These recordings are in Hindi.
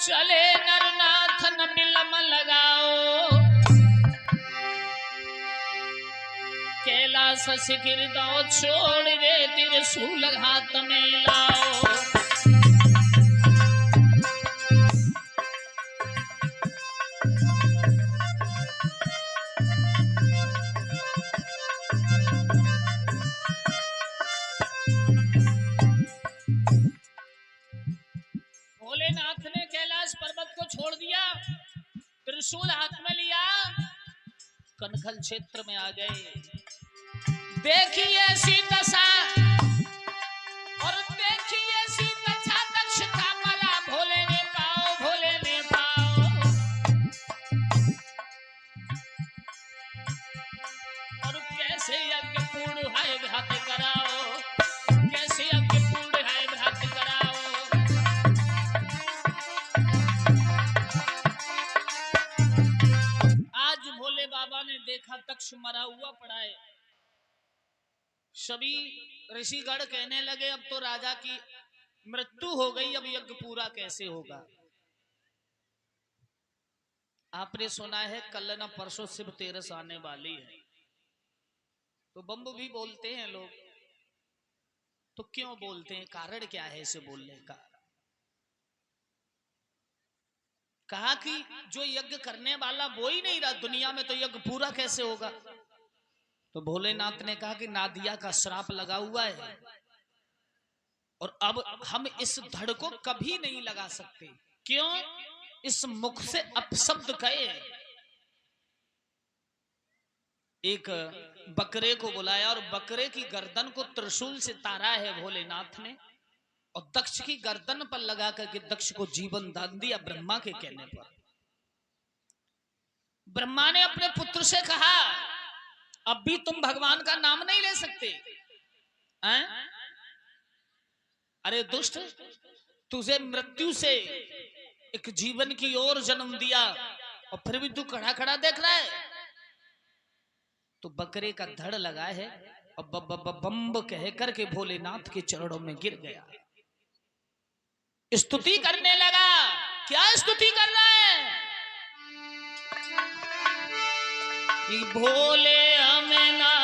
चले नरनाथ न बिलम लगाओ, कैलाश शिखिर दो छोड़ दे त्रिशूल हाथ में लाओ। भोलेनाथ ने कैलाश पर्वत को छोड़ दिया, त्रिशूल हाथ में लिया, कनखल क्षेत्र में आ गए। देखिए ऐसी दशा और देखिए ऐसी दशा, दक्ष का मला भोले ने पाओ, भोले ने पाओ। और कैसे यज्ञ पूर्ण है घात कराओ, कैसे यज्ञ पूर्ण है घात कराओ। आज भोले बाबा ने देखा दक्ष मरा हुआ पड़ा है। सभी ऋषिगण कहने लगे अब तो राजा की मृत्यु हो गई, अब यज्ञ पूरा कैसे होगा। आपने सुना है कल ना परसों शिव तेरस आने वाली है, तो बम्ब भी बोलते हैं लोग। तो क्यों बोलते हैं, कारण क्या है इसे बोलने का। कहा कि जो यज्ञ करने वाला वो ही नहीं रहा दुनिया में, तो यज्ञ पूरा कैसे होगा। तो भोलेनाथ ने कहा कि नादिया का श्राप लगा हुआ है और अब हम इस धड़ को कभी नहीं लगा सकते। क्यों, इस मुख से अपशब्द कहे। एक बकरे को बुलाया और बकरे की गर्दन को त्रिशूल से तारा है भोलेनाथ ने, और दक्ष की गर्दन पर लगा करके दक्ष को जीवन दान दिया ब्रह्मा के कहने पर। ब्रह्मा ने अपने पुत्र से कहा अब भी तुम भगवान का नाम नहीं ले सकते हैं? अरे दुष्ट, तुझे मृत्यु से एक जीवन की ओर जन्म दिया और फिर भी तू खड़ा खड़ा देख रहा है। तो बकरे का धड़ लगा है और बम्ब कह करके भोलेनाथ के चरणों में गिर गया, स्तुति करने लगा। क्या स्तुति कर रहा है कि भोले हमें ना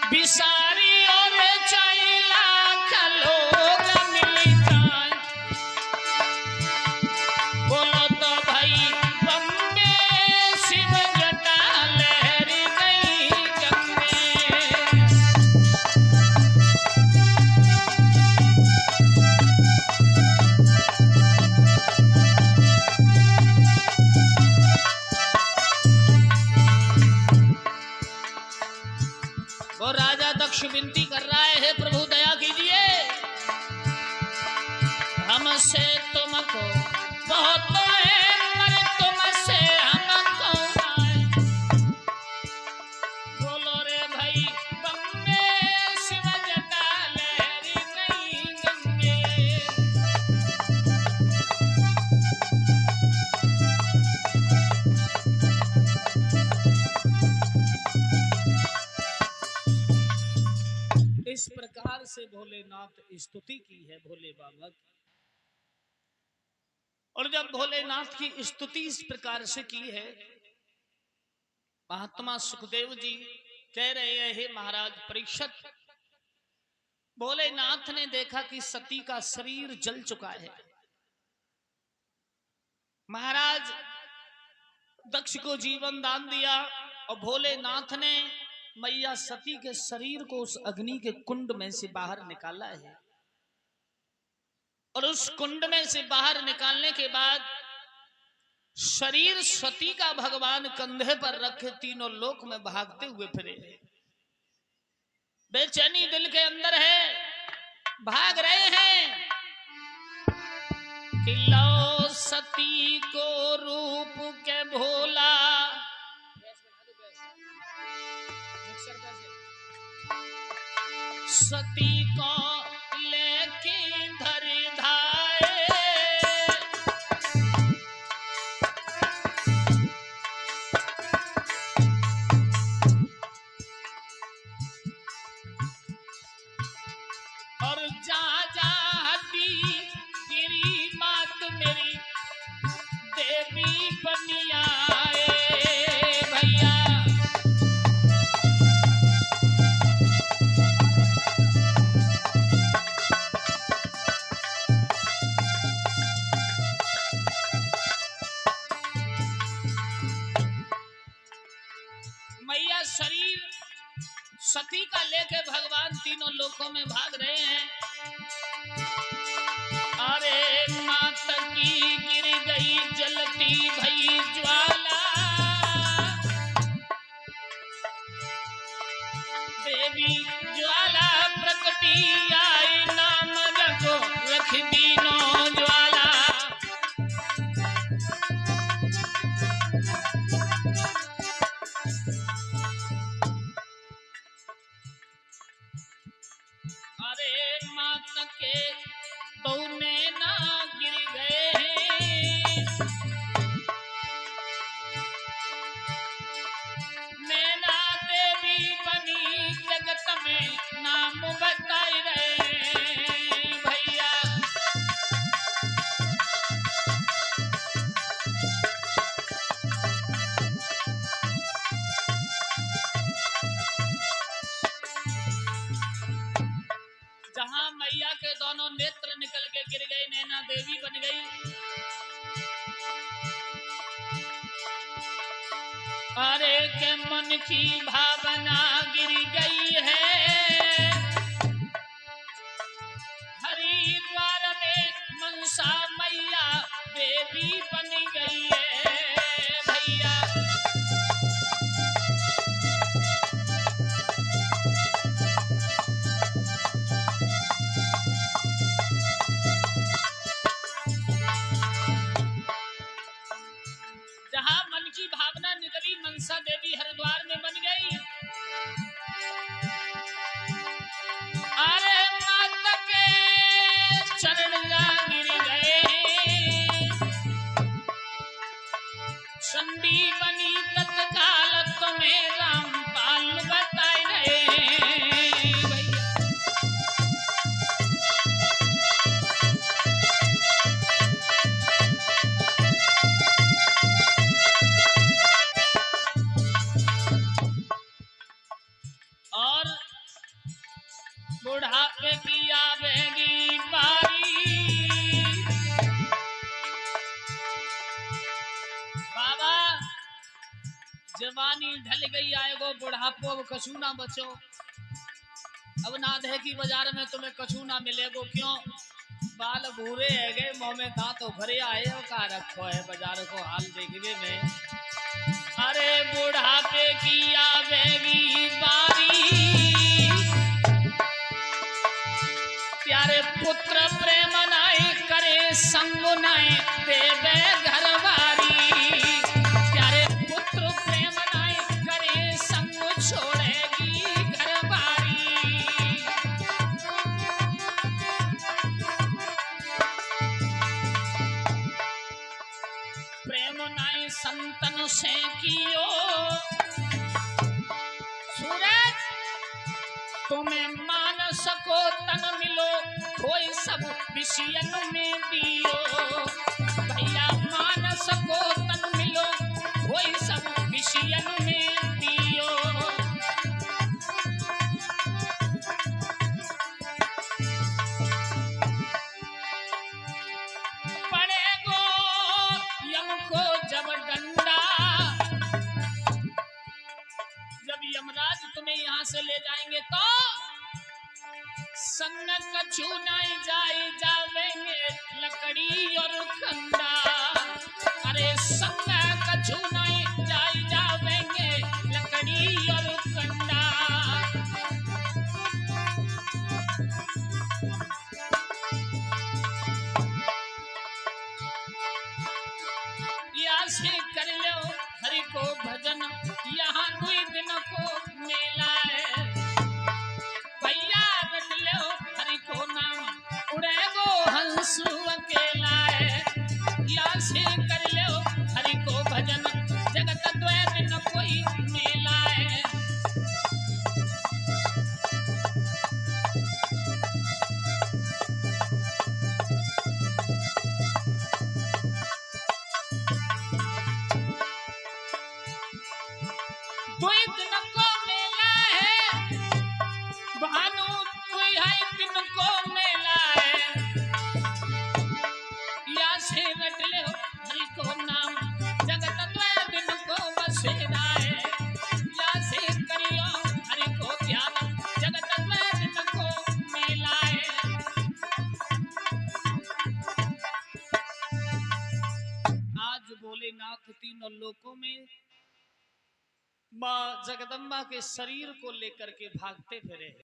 बिसारी और चैला खलोग मिलता। बोलो तो भाई बम्बे शिव जटा लहरी गई गंगे। वो राजा दक्ष विनती कर रहा है प्रभु दया कीजिए, हमसे तुमको बहुत है पर तुमसे हमको आए। बोलो रे भाई बम्बे शिव जटा लहरी गई गंगे। इस प्रकार से भोलेनाथ स्तुति की है भोले बाबा की। और जब भोलेनाथ की स्तुति इस प्रकार से की है, महात्मा सुखदेव जी कह रहे हैं हे महाराज परीक्षित, भोलेनाथ ने देखा कि सती का शरीर जल चुका है। महाराज दक्ष को जीवन दान दिया और भोलेनाथ ने मैया सती के शरीर को उस अग्नि के कुंड में से बाहर निकाला है। और उस कुंड में से बाहर निकालने के बाद शरीर सती का भगवान कंधे पर रखे तीनों लोक में भागते हुए फिरे। बेचैनी दिल के अंदर है, भाग रहे हैं कि लो सती को रूप के भोला, सती को लेके धर धाए। और जा जा हड्डी गिरी मात मेरी बन गई। अरे के मन की भावना गिर गई है, हरिद्वार में मनसा मैया देवी बन गई है भैया। जहां मन की भावना निकली मनसा देवी हरिद्वार में बन गई। अरे माता के चरण गिर गए, चंडी बनी तत्काल तुम्हें रामपाल बताए रहे भैया। और बुढ़ापे की आवेगी बारी, बाबा जवानी ढल गई आएगो बुढ़ापो, अब कछु ना बचो। अब ना दे की बाजार में तुम्हें कछु ना मिलेगो, क्यों बाल भूरे है गए मुंह में था तो घरे आए हो का रखो है बाजार को हाल देखने में। अरे बुढ़ापे की आवेगी बारी, प्यारे पुत्र प्रेम नाई करे संग नाई देवे घरवारी, प्यारे पुत्र प्रेम नाई करे संग छोड़ेगी घरवारी। प्रेम नाई संतन से कियो, सूरज तुम्हें मान सको तन मिलो, कोई सब विषयन में दियो भैया। मान सको तन मिलो, कोई सब विषयन में दियो। पड़ेगो यम को जब डंडा, जब यमराज तुम्हें यहाँ से ले जाएंगे तो संग कछु नहीं जाई जावेंगे लकड़ी और खंडा। अरे संग कछु नहीं जाई जावेंगे लकड़ी और खंडा। या से कर लो हरि को भजन, यहाँ दुई दिन को मेला है भैया। रट लो हरि को नाम, उड़ेगो हंस अकेला है। या से कर लो हरि को भजन, जगत द्वै दिन कोई मेला है। दुई दिन को मेला है भानु, दुई दिन को मेला है। या से रट ले हरि को नाम, जगत द्वै दिन को बसेरा है। या से करियो हरि को ध्यान, जगत द्वै दिन को मेला है। आज भोलेनाथ तीनों लोकों में माँ जगदम्बा के शरीर को लेकर के भागते फिरे।